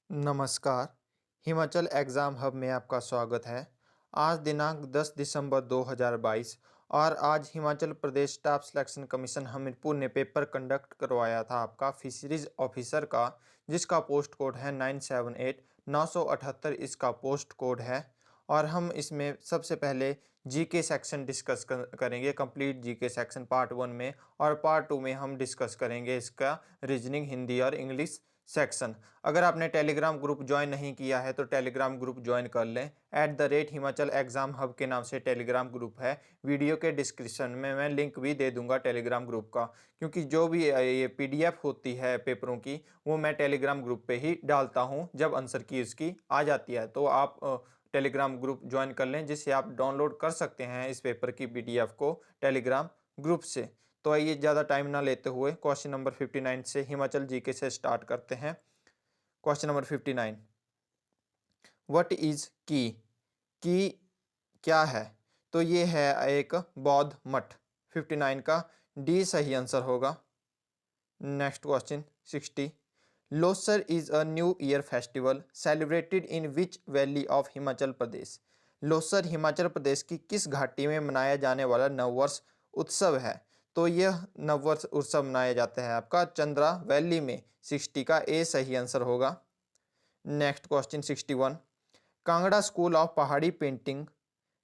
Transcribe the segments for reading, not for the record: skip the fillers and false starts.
नमस्कार। Himachal exam hub में आपका स्वागत है। आज दिनांक 10 दिसंबर 2022 और आज Himachal Pradesh staff selection commission Hamirpur ने पेपर कंडक्ट करवाया था आपका फिशरीज ऑफिसर का, जिसका पोस्ट कोड है 978 978 इसका पोस्ट कोड है। और हम इसमें सबसे पहले जीके सेक्शन डिस्कस करेंगे, कंप्लीट जीके सेक्शन पार्ट 1 में, और पार्ट 2 में हम डिस्कस करेंगे इसका रीजनिंग, हिंदी और इंग्लिश सेक्शन। अगर आपने टेलीग्राम ग्रुप ज्वाइन नहीं किया है तो टेलीग्राम ग्रुप ज्वाइन कर लें। @हिमाचल एग्जाम हब के नाम से टेलीग्राम ग्रुप है। वीडियो के डिस्क्रिप्शन में मैं लिंक भी दे दूंगा टेलीग्राम ग्रुप का, क्योंकि जो भी ये पीडीएफ होती है पेपरों की, वो मैं टेलीग्राम ग्रुप पे ही डालता हूँ। जब आंसर की उसकी आ जाती है तो आप टेलीग्राम ग्रुप ज्वाइन कर लें, जिससे आप डाउनलोड कर सकते हैं इस पेपर की पीडीएफ को टेलीग्राम ग्रुप से। तो आइए ज़्यादा टाइम ना लेते हुए क्वेश्चन नंबर 59 से हिमाचल जीके से स्टार्ट करते हैं। क्वेश्चन नंबर 59, व्हाट इज की? की क्या है? तो ये है एक बौद्ध मठ। 59 का डी सही आंसर होगा। Next question 60, Losar is a new year festival celebrated in which valley of Himachal Pradesh? Losar Himachal Pradesh की किस घाटी में मनाया जाने वाला नववर्ष उत्सव है? तो यह नववर्ष उत्सव मनाया जाता है आपका चंद्रा वैली में। 60 का ए सही आंसर होगा। Next question 61, Kangra school of Pahari painting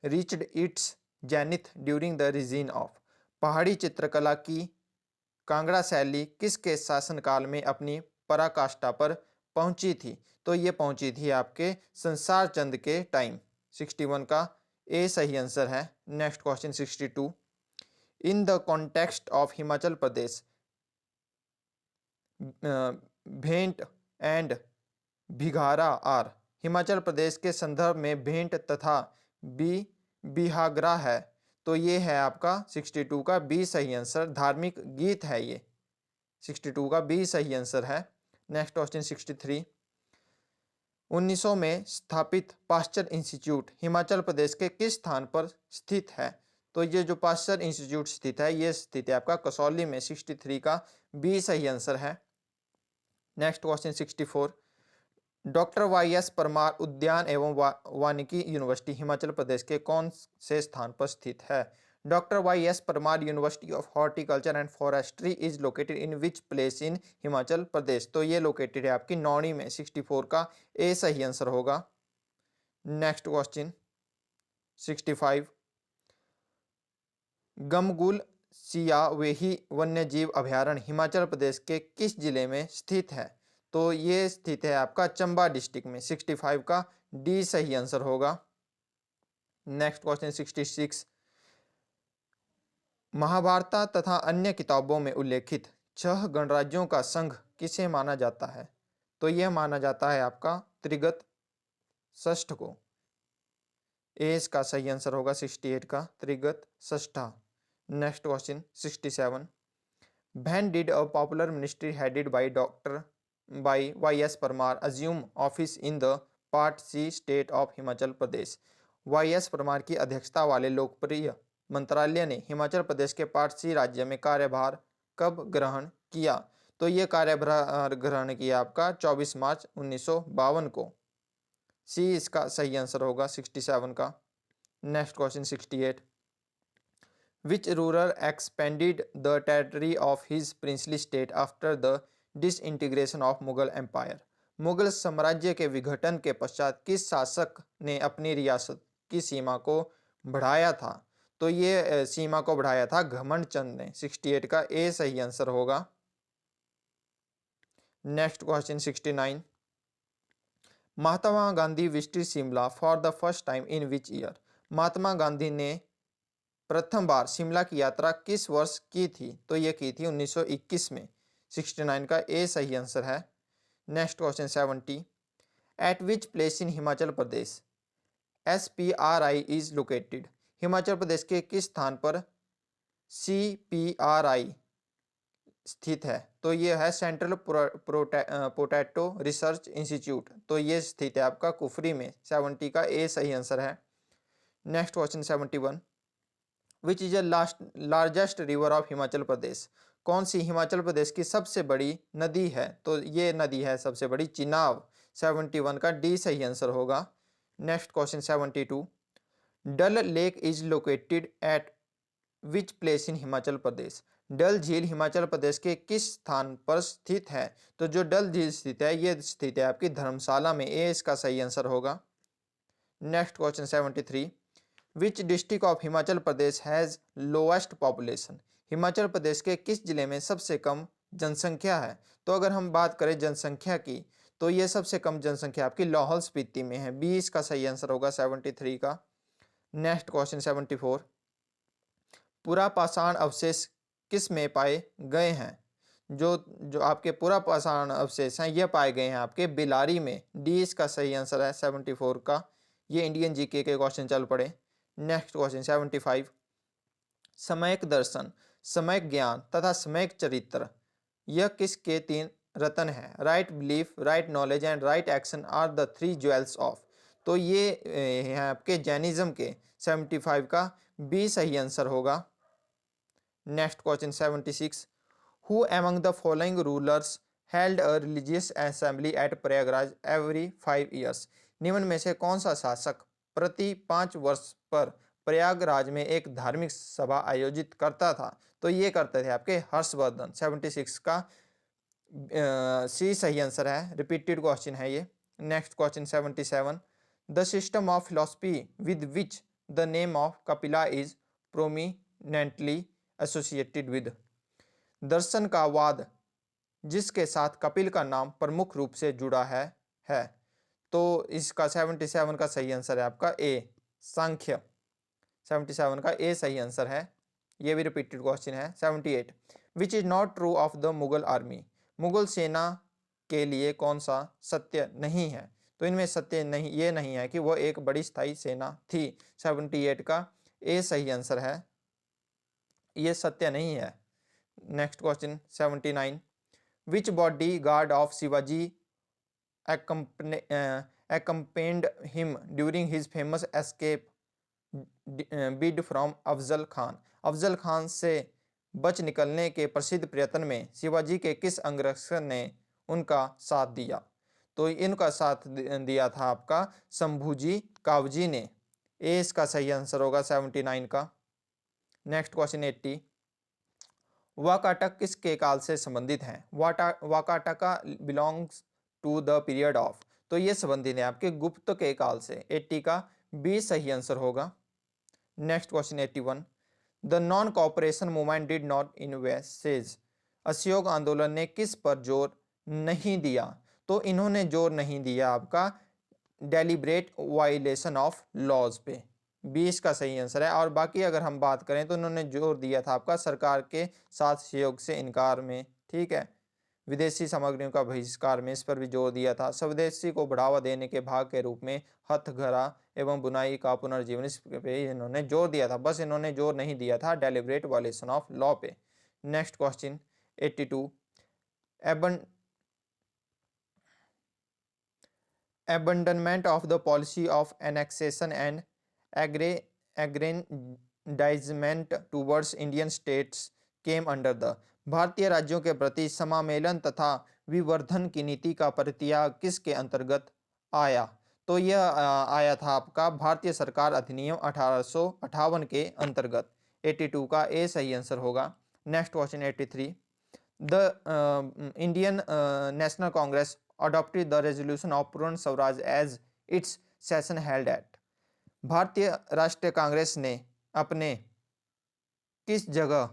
reached its zenith during the region of? पहाड़ी चित्रकला की कांगड़ा शैली किसके शासनकाल में अपनी पराकाष्ठा पर पहुंची थी? तो ये पहुंची थी आपके संसार चंद के टाइम। 61 का ए सही आंसर है। Next question 62, in the context of Himachal Pradesh Bhent and Bhighara are? Himachal Pradesh के संदर्भ में भेंट तथा बिहागरा है। तो ये है आपका 62 का बी सही आंसर। धार्मिक गीत है ये। 62 का बी सही आंसर है। नेक्स्ट क्वेश्चन 63, 1900 में स्थापित पाश्चर इंस्टीट्यूट हिमाचल प्रदेश के किस स्थान पर स्थित है? तो ये जो पाश्चर इंस्टीट्यूट स्थित है, ये स्थित है आपका कसौली में। 63 का बी सही आंसर है। Next question 64, doctor Y S. Parmar उद्यान एवं वानिकी यूनिवर्सिटी हिमाचल प्रदेश के कौन से स्थान पर स्थित है? Doctor Y S. Parmar university of horticulture and forestry is located in which place in Himachal Pradesh? तो ये लोकेटेड है आपकी नौणी में। 64 का ए सही आंसर होगा। नेक्स्ट क्वेश्चन 65, गमगुल सियावेही वन्यजीव अभयारण्य हिमाचल प्रदेश के किस जिले में स्थित है? तो ये स्थित है आपका चंबा डिस्ट्रिक्ट में। 65 का डी सही आंसर होगा। नेक्स्ट क्वेश्चन 66, महाभारत तथा अन्य किताबों में उल्लेखित 6 गणराज्यों का संघ किसे माना जाता है? तो यह माना जाता है आपका त्रिगत षष्ठ को। ए इसका सही आंसर होगा 68 का त्रिगत षष्ठा। Next question 67, when did a popular ministry headed by Y.S. Parmar assume office in the Part C state of Himachal Pradesh? Y.S. Parmar की अध्यक्षता वाले लोकप्रिय मंत्रालय ने हिमाचल प्रदेश के पार्ट सी राज्य में कार्यभार कब ग्रहण किया? तो ये कार्यभार ग्रहण किया आपका 24 मार्च 1952 को। सी इसका सही आंसर होगा 67 का। Next question 68, which ruler expanded the territory of his princely state after the disintegration of Mughal Empire? Mughal साम्राज्य के विघटन के पश्चात किस शासक ने अपनी रियासत की सीमा को बढ़ाया था? तो ये सीमा को बढ़ाया था घमंड चंद ने। 68 का ए सही आंसर होगा। Next question 69, Mahatma Gandhi visited Shimla for the first time in which year? Mahatma Gandhi ने प्रथम बार शिमला की यात्रा किस वर्ष की थी? तो ये की थी 1921 में। 69 का ए सही आंसर है। Next question 70, at which place in Himachal Pradesh SPRI is located? Himachal Pradesh के किस स्थान पर CPRI स्थित है? तो ये है सेंट्रल पोटैटो रिसर्च इंस्टीट्यूट। तो ये स्थित है आपका कुफरी में। 70 का ए सही आंसर है। Next question 71, which is the largest river of Himachal Pradesh? कौन सी हिमाचल प्रदेश की सबसे बड़ी नदी है? तो ये नदी है सबसे बड़ी चिनाब। 71 का डी सही आंसर होगा। Next question 72, Dal lake is located at which place in Himachal Pradesh. Dal झील हिमाचल प्रदेश के किस स्थान पर स्थित है? तो जो डल झील स्थित है ये स्थित है आपकी धर्मशाला में, ए इसका सही आंसर होगा। Next question 73, which district of Himachal Pradesh has lowest population. Himachal Pradesh के किस जिले में सबसे कम जनसंख्या है? तो अगर हम बात करें जनसंख्या की तो ये सबसे कम जनसंख्या आपकी लाहौल स्पीति में है, बी इसका सही आंसर होगा 73 का। नेक्स्ट क्वेश्चन 74, पुरापाषाण अवशेष किस में पाए गए हैं? जो जो आपके पुरापाषाण अवशेष हैं ये पाए गए हैं आपके बिलारी में, डी इसका सही आंसर है 74 का। ये इंडियन जीके के क्वेश्चन चल पड़े। नेक्स्ट क्वेश्चन 75, समयक दर्शन, समयक ज्ञान तथा समयक चरित्र यह किसके तीन रत्न हैं? Right belief, right knowledge and right action are the three jewels of. तो ये हैं आपके जैनिज्म के, 75 का बी सही आंसर होगा। Next question 76, who among the following rulers held a religious assembly at Prayagraj every 5 years. निम्न में से कौन सा शासक प्रति 5 वर्ष पर प्रयागराज में एक धार्मिक सभा आयोजित करता था? तो ये करते थे आपके हर्षवर्धन, 76 का सी सही आंसर है, रिपीटेड क्वेश्चन है ये। Next question 77, the system of philosophy with which the name of Kapila is prominently associated with. दर्शन का वाद जिसके साथ कपिल का नाम प्रमुख रूप से जुड़ा है। तो इसका 77 का सही आंसर है आपका ए, सांख्य, 77 का ए सही आंसर है। ये भी रिपीटेड क्वेश्चन है। 78, विच is not true of the Mughal army. Mughal सेना के लिए कौन सा सत्य नहीं है? तो इनमें सत्य नहीं, ये नहीं है कि वह एक बड़ी स्थायी सेना थी, 78 का ए सही आंसर है, ये सत्य नहीं है। Next question 79, which body guard of Shivaji accompanied him during his famous escape bid from Afzal Khan. Afzal Khan से बच निकलने के प्रसिद्ध प्रयत्न में शिवाजी के किस अंगरक्षक ने उनका साथ दिया? तो इनका साथ दिया था आपका शंभूजी कावजी ने, ए इसका सही आंसर होगा 79 का। नेक्स्ट क्वेश्चन 80, वाकाटक किसके काल से संबंधित हैं? Vakataka belongs to the period of. तो ये संबंधित है आपके गुप्त के काल से, 80 का बी सही आंसर होगा। Next question 81, the non cooperation movement did not envisage. असहयोग आंदोलन ने किस पर जोर नहीं दिया? तो इन्होंने जोर नहीं दिया आपका डेलिब्रेट वायलेशन ऑफ लॉज पे, 20 का सही आंसर है। और बाकी अगर हम बात करें तो इन्होंने जोर दिया था आपका सरकार के साथ सहयोग से इनकार में, ठीक है। विदेशी सामग्रियों का बहिष्कार में, इस पर भी जोर दिया था। स्वदेशी को बढ़ावा देने के भाग के रूप में हथकरघा एवं बुनाई का पुनर्जीवन, इस पे इन्होंने जोर दिया था, बस इन्होंने जोर नहीं दिया था डेलिब्रेट वायलेशन ऑफ लॉ पे। Next question 82, abandonment of the policy of annexation and aggrandizement towards Indian states came under the। भारतीय राज्यों के प्रति समामेलन तथा विवर्धन की नीति का परित्याग किसके अंतर्गत आया? तो यह आया था आपका भारतीय सरकार अधिनियम 1858 के अंतर्गत, 82 का ए सही आंसर होगा। Next question 83, the Indian national Congress adopted the resolution of पूर्ण Swaraj as its session held at। भारतीय राष्ट्रीय कांग्रेस ने अपने किस जगह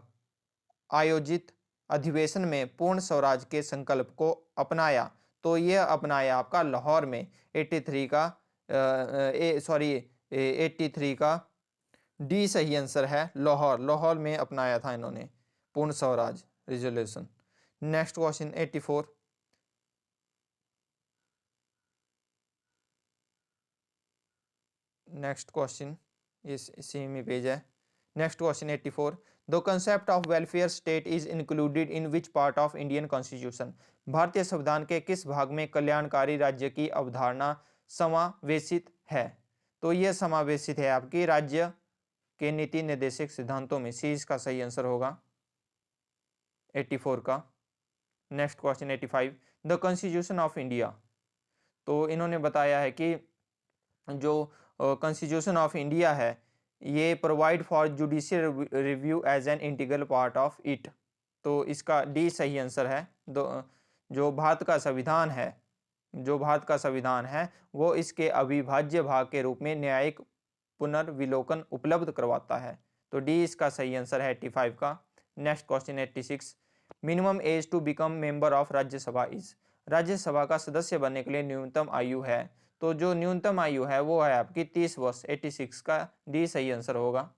आयोजित अधिवेशन में पूर्ण स्वराज के संकल्प को अपनाया? तो यह अपनाया आपका लाहौर में, 83 का 83 का डी सही आंसर है, लाहौर में अपनाया था इन्होंने पूर्ण Swaraj resolution. Next question 84, next question इस सेम ही पेज है। Next question 84, the concept of welfare state is included in which part of Indian constitution. भारतीय संविधान के किस भाग में कल्याणकारी राज्य की अवधारणा समावेशित है? तो यह समावेशित है आपकी राज्य के नीति निर्देशक सिद्धांतों में, सी इसका सही आंसर होगा 84 का। Next question 85, the constitution of India. तो इन्होंने बताया है कि जो कॉन्स्टिट्यूशन ऑफ इंडिया है ये provide for judicial review as an integral part of it. तो इसका डी सही आंसर है। जो भारत का संविधान है, जो भारत का संविधान है वो इसके अविभाज्य भाग के रूप में न्यायिक पुनर्विलोकन उपलब्ध करवाता है। तो डी इसका सही आंसर है 85 का। Next question 86, minimum age to become member of Rajya Sabha is. Rajya Sabha का सदस्य बनने के लिए न्यूनतम आयु है, तो जो न्यूनतम आयु है वो है आपकी 30 वर्ष। 86 का डी सही आंसर होगा।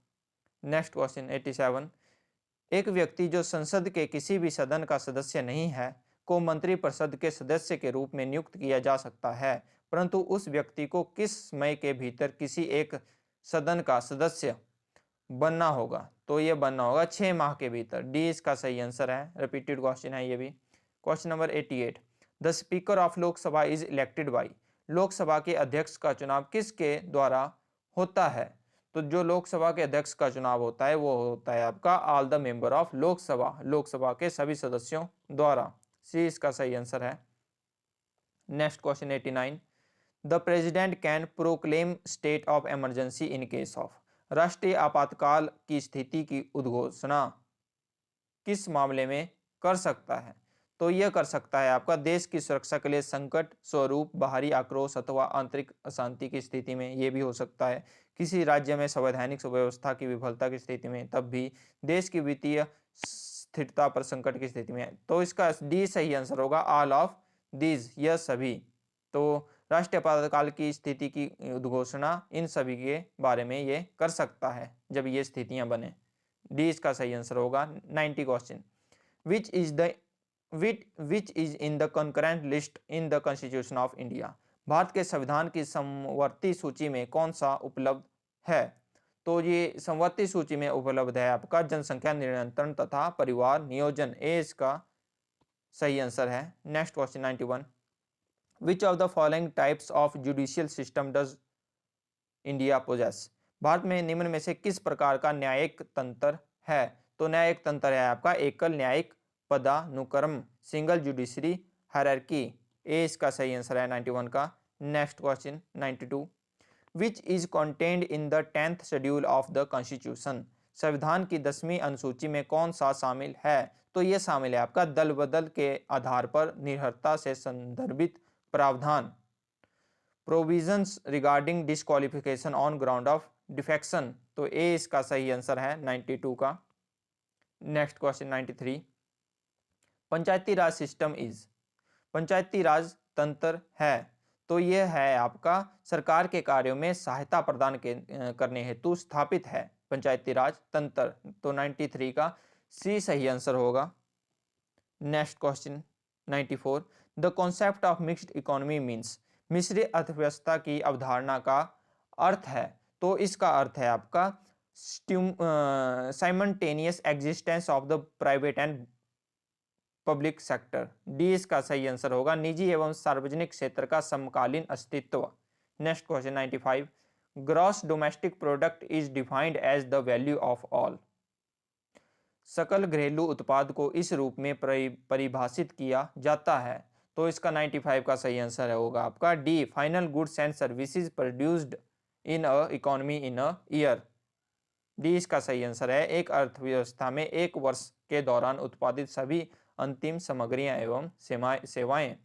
नेक्स्ट क्वेश्चन 87, एक व्यक्ति जो संसद के किसी भी सदन का सदस्य नहीं है को मंत्रिपरिषद के सदस्य के रूप में नियुक्त किया जा सकता है, परंतु उस व्यक्ति को किस समय के भीतर किसी एक सदन का सदस्य बनना होगा? तो ये बनना होगा 6 माह के भीतर। डी इसका सही आंसर है। रिपीटेड क्वेश्चन है ये भी। Question number 88, the speaker of Lok Sabha is elected by. Lok Sabha के अध्यक्ष का चुनाव किसके द्वारा होता है? तो जो लोकसभा के अध्यक्ष का चुनाव होता है वो होता है आपका all the member of Lok Sabha, Lok Sabha के सभी सदस्यों द्वारा। सी इसका सही आंसर है। Next question 89, the president can proclaim state of emergency in case of. राष्ट्रीय आपातकाल की स्थिति की उद्घोषणा किस मामले में कर सकता है? तो यह कर सकता है आपका देश की सुरक्षा के लिए संकट स्वरूप बाहरी आक्रोश अथवा आंतरिक अशांति की स्थिति में, ये भी हो सकता है किसी राज्य में संवैधानिक व्यवस्था की विफलता की स्थिति में, तब भी देश की वित्तीय स्थिरता पर संकट की स्थिति में। तो इसका डी सही आंसर होगा ऑल ऑफ दीज, यह सभी। तो राष्ट्रीय आपातकाल की स्थिति की उद्घोषणा इन सभी के बारे में ये कर सकता है जब ये स्थितियां बने। डी इसका सही आंसर होगा। 90 question, which is in the concurrent list in the constitution of India. Bharat के संविधान की समवर्ती सूची में कौन सा उपलब्ध है? तो ये समवर्ती सूची में उपलब्ध है आपका जनसंख्या नियंत्रण तथा परिवार नियोजन। ए इसका सही आंसर है। Next question 91, which of the following types of judicial system does India possess. Bharat में निम्न में से किस प्रकार का न्यायिक तंत्र है? तो न्यायिक तंत्र है आपका एकल न्यायिक पदानुक्रम, सिंगल जुडिशरी हायरार्की। ए इसका सही आंसर है 91 का। Next question 92, which is contained in the 10th schedule of the constitution. संविधान की 10वीं अनुसूची में कौन सा शामिल है? तो ये शामिल है आपका दल बदल के आधार पर निर्भरता से संदर्भित प्रावधान, provisions regarding disqualification on ground of defection. तो ए इसका सही आंसर है 92 का। Next question 93, panchayati raj system is. Panchayati raj तंत्र है, तो यह है आपका सरकार के कार्यों में सहायता प्रदान करने हेतु स्थापित है पंचायती राज तंत्र। तो 93 का सी सही आंसर होगा। Next question 94, the concept of mixed economy means. मिश्रित अर्थव्यवस्था की अवधारणा का अर्थ है, तो इसका अर्थ है आपका simultaneous existence of the private and public sector. D इसका सही आंसर होगा, निजी एवं सार्वजनिक क्षेत्र का समकालीन अस्तित्व। Next question 95, gross domestic product is defined as the value of all. सकल घरेलू उत्पाद को इस रूप में परिभाषित किया जाता है, तो इसका 95 का सही आंसर होगा आपका D, final goods and services produced in a economy in a year. D इसका सही आंसर है। एक अर्थव्यवस्था में एक वर्ष के दौरान उत्पादित सभी अंतिम सामग्रियां एवं सेवाएं।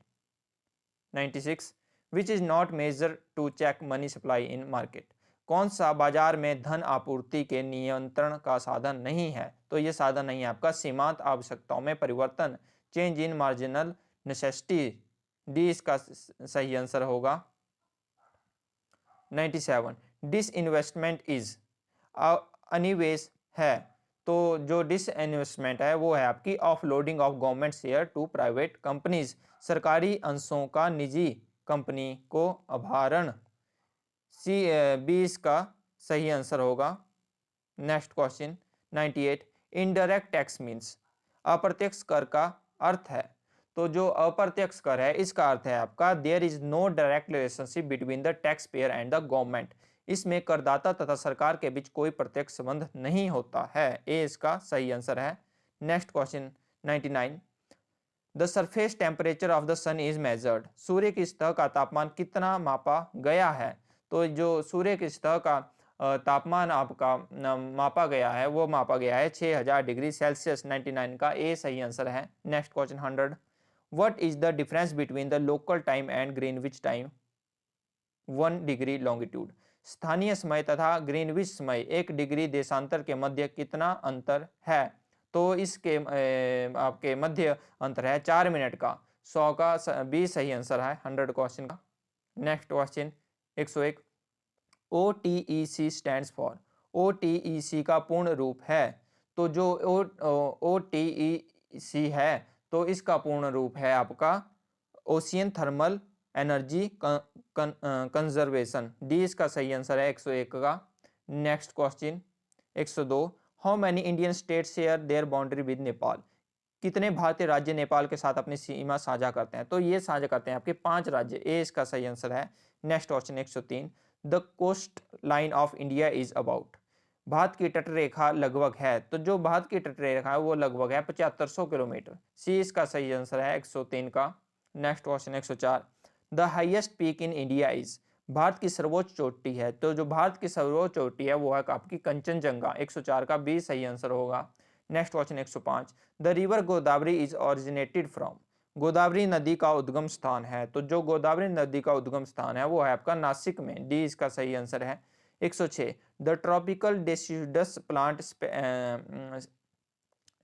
96, which is not measure to check money supply in market. कौन सा बाजार में धन आपूर्ति के नियंत्रण का साधन नहीं है? तो ये साधन नहीं है आपका सीमांत आवश्यकताओं में परिवर्तन, change in marginal necessity. D इसका सही आंसर होगा। 97, डिस इन्वेस्टमेंट इज अनिवेश है, तो जो डिस इन्वेस्टमेंट है वो है आपकी offloading of government share to private companies, सरकारी अंशों का निजी कंपनी को अभारण। सी बी इसका सही आंसर होगा। Next question 98, indirect tax means. अप्रत्यक्ष कर का अर्थ है, तो जो अप्रत्यक्ष कर है इसका अर्थ है आपका there is no direct relationship between the taxpayer and the government. इसमें करदाता तथा सरकार के बीच कोई प्रत्यक्ष संबंध नहीं होता है। ए इसका सही आंसर है। Next question 99, the surface temperature of the sun is measured, सूर्य की सतह का तापमान कितना मापा गया है। तो जो सूर्य की सतह का तापमान आपका मापा गया है वो मापा गया है 6000 डिग्री सेल्सियस। 99 का ए सही आंसर है। Next question 100, what is the difference between the local time and Greenwich time 1 degree longitude, स्थानीय समय तथा ग्रीनविच समय 1 डिग्री देशांतर के मध्य कितना अंतर है। तो इसके आपके मध्य अंतर है 4 मिनट का। 100 का 20 सही आंसर है 100 क्वेश्चन का। Next question 101, OTEC stands for, OTEC का पूर्ण रूप है। तो जो OTEC है तो इसका पूर्ण रूप है आपका ocean thermal energy conservation. D इसका सही आंसर है 101 का। Next question 102, how many Indian state share their boundary with Nepal, कितने भारतीय राज्य नेपाल के साथ अपनी सीमा साझा करते हैं। तो ये साझा करते हैं आपके 5 राज्य। ए इसका सही आंसर है। Next question 103, the coastline of India is about, Bharat की तट रेखा लगभग है। तो जो भारत की तट रेखा है वो लगभग है 7500 किलोमीटर। सी इसका सही आंसर है 103 का। Next question 104, the highest peak in India is, Bharat की सर्वोच्च चोटी है। तो जो भारत की सर्वोच्च चोटी है वो है आपकी कंचनजंगा। 104 का बी सही आंसर होगा। Next question 105, the river Godavari is originated from, Godavari नदी का उद्गम स्थान है। तो जो गोदावरी नदी का उद्गम स्थान है वो है आपका नासिक में। डी इसका सही आंसर है। 106, the tropical deciduous plant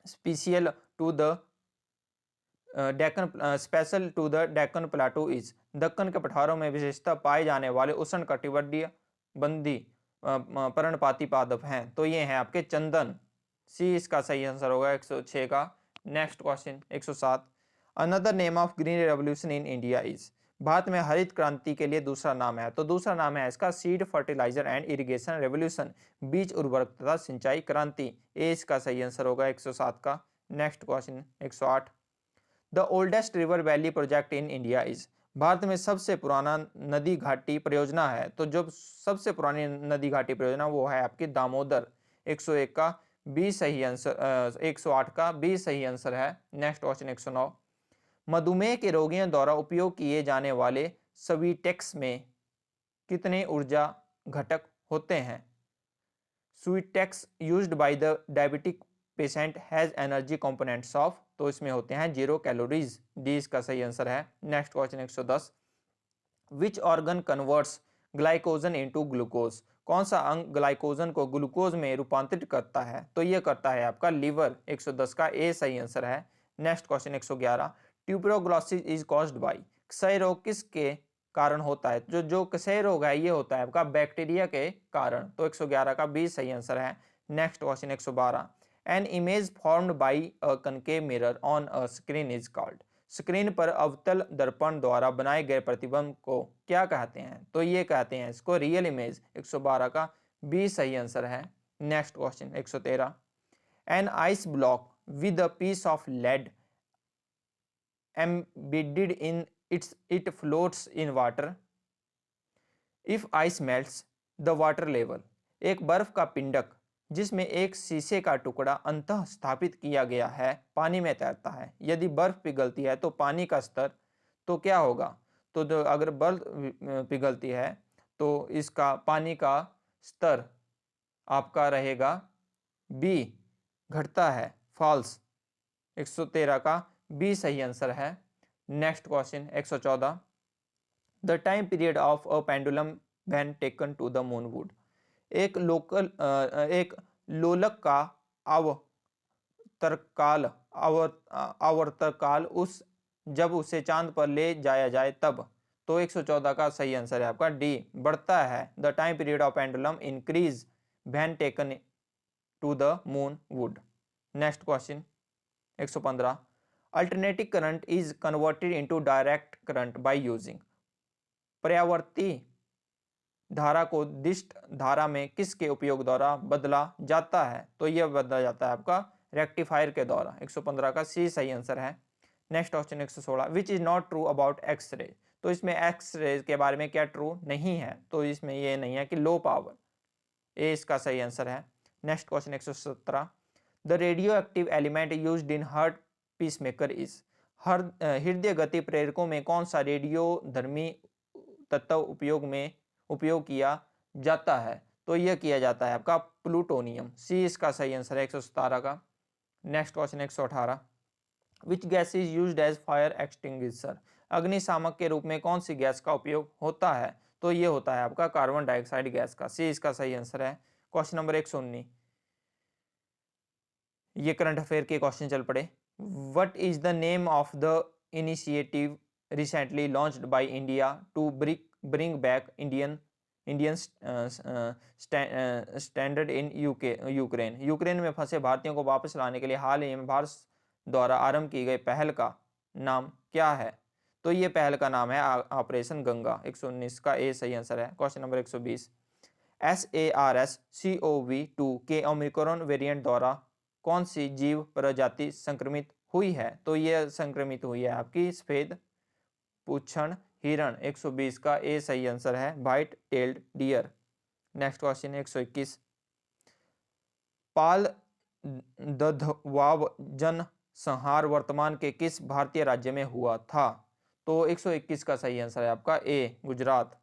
special to the Deccan special to the Deccan plateau is, Dakkan के पठारों में विशेषता पाए जाने वाले उष्ण कटिबंधीय बंदी पर्णपाती पादप हैं। तो ये हैं आपके चंदन। सी इसका सही आंसर होगा 106 का। Next question 107, another name of green revolution in India is, Bharat में हरित क्रांति के लिए दूसरा नाम है। तो दूसरा नाम है इसका seed fertiliser and irrigation revolution, बीज उर्वरक तथा सिंचाई क्रांति। ए इसका सही आंसर होगा 107 का। Next question 108, the oldest river valley project in India is, Bharat में सबसे पुराना नदी घाटी परियोजना है। तो जो सबसे पुरानी नदी घाटी परियोजना वो है आपकी दामोदर। 101 का बी सही आंसर, 108 का बी सही आंसर है। नेक्स्ट क्वेश्चन 109, मधुमेह के रोगियों द्वारा उपयोग किए जाने वाले स्वीटेक्स में कितने ऊर्जा घटक होते हैं। Sweeteners used by the diabetic patient has energy components of, तो इसमें होते हैं 0 कैलोरीज। डी इसका सही आंसर है। Next question 110, which organ converts glycogen into glucose, कौन सा अंग ग्लाइकोजन को ग्लूकोज में रूपांतरित करता है। तो ये करता है आपका लीवर। 110 का ए सही आंसर है। Next question 111, tuberculosis is caused by, क्षय रोग किसके कारण होता है। जो क्षय रोग है ये होता है आपका बैक्टीरिया के कारण। तो 111 का बी सही आंसर है। Next question 112, an image formed by a concave mirror on a screen is called, screen पर अवतल दर्पण द्वारा बनाए गए प्रतिबिंब को क्या कहते हैं। तो ये कहते हैं इसको रियल इमेज। 112 का बी सही आंसर है। Next question 113, an ice block with a piece of lead embedded in it floats in water if ice melts the water level, एक बर्फ का पिंडक जिसमें एक शीशे का टुकड़ा अंतः स्थापित किया गया है पानी में तैरता है। यदि बर्फ पिघलती है तो पानी का स्तर तो क्या होगा। तो अगर बर्फ पिघलती है तो इसका पानी का स्तर आपका रहेगा बी, घटता है, फॉल्स। 113 का बी सही आंसर है। Next question 114, the time period of a pendulum when taken to the moon would, एक लोलक का आवर्तकाल उस जब उसे चांद पर ले जाया जाए तब। तो 114 का सही आंसर है आपका डी, बढ़ता है। The time period of pendulum increase when taken to the moon would. Next question 115, alternating current is converted into direct current by using, पर्यावर्ती धारा को दिष्ट धारा में किसके उपयोग द्वारा बदला जाता है। तो यह बदला जाता है आपका रेक्टिफायर के द्वारा। 115 का सी सही आंसर है। Next question 116, which is not true about X ray, तो इसमें एक्स रे के बारे में क्या ट्रू नहीं है। तो इसमें यह नहीं है कि लो पावर। ए इसका सही आंसर है। Next question 117, the radio active element used in heart peacemaker is, हृदय गति प्रेरकों में कौन सा रेडियोधर्मी तत्व उपयोग किया जाता है? तो यह किया जाता है आपका प्लूटोनियम। सी इसका सही आंसर है 117 का। Next question 118, which gas is used as fire extinguisher? अग्निशामक के रूप में कौन सी गैस का उपयोग होता है? तो ये होता है आपका कार्बन डाइऑक्साइड गैस का। सी इसका सही आंसर है। क्वेश्चन नंबर 119, ये करंट अफेयर के क्वेश्चन चल पड़े। What is the name of the initiative recently launched by India to bring back Indian stranded in Ukraine? Ukraine में फंसे भारतीयों को वापस लाने के लिए हाल ही में भारत द्वारा आरंभ की गई पहल का नाम क्या है? तो ये पहल का नाम है ऑपरेशन गंगा। 119 का ए सही आंसर है। क्वेश्चन नंबर 120, SARS-CoV-2 के ओमिक्रॉन वेरिएंट द्वारा कौन सी जीव प्रजाति संक्रमित हुई है? तो यह संक्रमित हुई है आपकी सफेद पूंछड़ हिरण। 120 का ए सही आंसर है, white tailed deer. Next question 121, Pal Dadhvav जन संहार वर्तमान के किस भारतीय राज्य में हुआ था? तो 121 का सही आंसर है आपका A, Gujarat.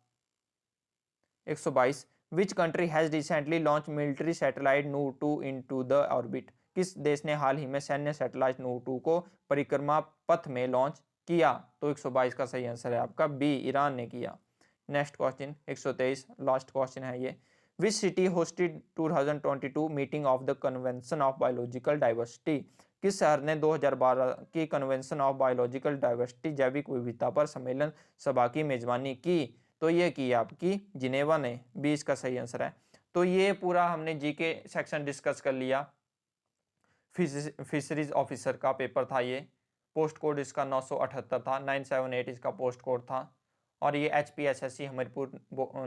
122, which country has recently launch military satellite Noor 2 into the orbit? किस देश ने हाल ही में सैन्य सैटेलाइट नू 2 को परिक्रमा पथ में लॉन्च किया? तो 122 का सही आंसर है आपका बी, ईरान ने किया। नेक्स्ट क्वेश्चन 123, लास्ट क्वेश्चन है ये, which city hosted 2022 meeting of the convention of biological diversity? किस शहर ने 2012 की कन्वेंशन ऑफ बायोलॉजिकल डाइवर्सिटी जैविक विविधता पर सम्मेलन सभा की मेजबानी की? तो ये की आपकी जिनेवा ने। 20 का सही आंसर है। तो ये पूरा हमने जीके सेक्शन डिस्कस कर लिया। फिशरीज ऑफिसर का पेपर था ये। पोस्ट कोड इसका 978 था, 978 इसका पोस्ट कोड था। और ये HPSSC हमीरपुर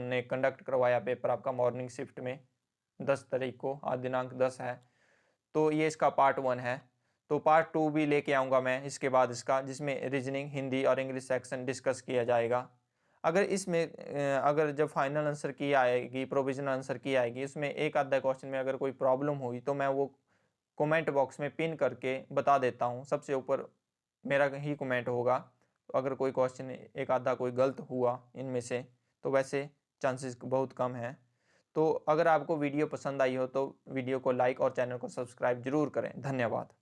ने कंडक्ट करवाया पेपर आपका मॉर्निंग शिफ्ट में 10 तारीख को, आज दिनांक 10 है। तो ये इसका पार्ट 1 है। तो पार्ट 2 भी लेके आऊँगा मैं इसके बाद इसका, जिसमें रीजनिंग, हिंदी और इंग्लिश सेक्शन डिस्कस किया जाएगा। अगर इसमें अगर जब फाइनल आंसर की आएगी, प्रोविजनल आंसर की आएगी, उसमें एक आधा क्वेश्चन में अगर कोई प्रॉब्लम हुई तो मैं वो कमेंट बॉक्स में पिन करके बता देता हूँ। सबसे ऊपर मेरा ही कमेंट होगा। तो अगर कोई क्वेश्चन एक आधा कोई गलत हुआ इनमें से, तो वैसे चांसेस बहुत कम है। तो अगर आपको वीडियो पसंद आई हो तो वीडियो को लाइक और चैनल को सब्सक्राइब जरूर करें। धन्यवाद।